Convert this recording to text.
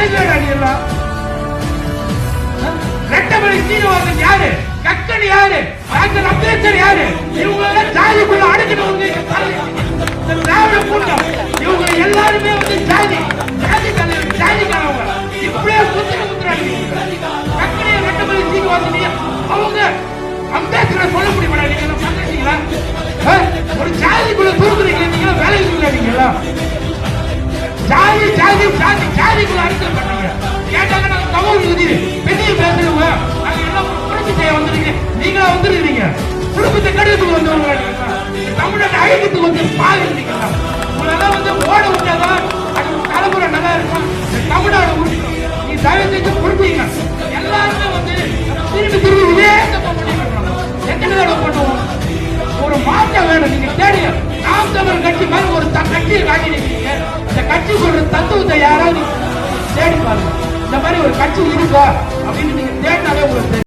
அறிஞர் அணியலாம். ரெட்டமலை சீனிவாசன் யாரு? கக்கன் யாரு? டாக்டர் அம்பேத்கர் யாரு? இவங்க ஜாதிக்குள்ள அடக்கிட்டு வந்து திராவிட கூட்டம் இவங்க எல்லாருமே வந்து ஜாதி தலைவர் ஜாதிக்காரவங்க. இப்படியே குத்துறாங்க. கக்கனே ரெட்டமலை சீனிவாசன் அவங்க அம்பேத்கரை சொல்ல முடியுமா? நீங்க பண்றீங்களா? ஒரு ஜாதிக்குள்ள தூக்குறீங்க, நீங்க வேலைக்கு சொல்றீங்களா? ஜாதி ஜாதி ஜாதி ஜாதிக்குள்ள அரசியல் பண்றீங்க. கேட்டாங்க நாங்க தமிழ் விதி பெரிய பேசுறவங்க, நாங்க எல்லாம் புரட்சி செய்ய வந்துருக்கீங்க. நீங்களா வந்துருக்கீங்க குடும்பத்தை கடிதத்துக்கு வந்தவங்க. தமிழ்நாட்டு ஐக்கியத்துக்கு வந்து பாருங்களா? உங்களெல்லாம் வந்து ஓட விட்டாதான் அது தலைமுறை நல்லா இருக்கும். தமிழ்நாடு உருட்டணும். நீ தயவு செஞ்சு புரிஞ்சுங்க. எல்லாருமே வந்து திரும்பி திரும்பி இதே எத்தனை தடவை பண்ணுவோம்? ஒரு மாற்றம் வேணும். நீங்க தேடிய நாம் தமிழ் கட்சி மாதிரி ஒரு கட்சியை காட்டினீங்க. இந்த கட்சி சொல்ற தத்துவத்தை யாராவது தேடி பாருங்க. இந்த மாதிரி ஒரு கட்சி இருக்கா அப்படின்னு நீங்க தேடினாலே உங்களுக்கு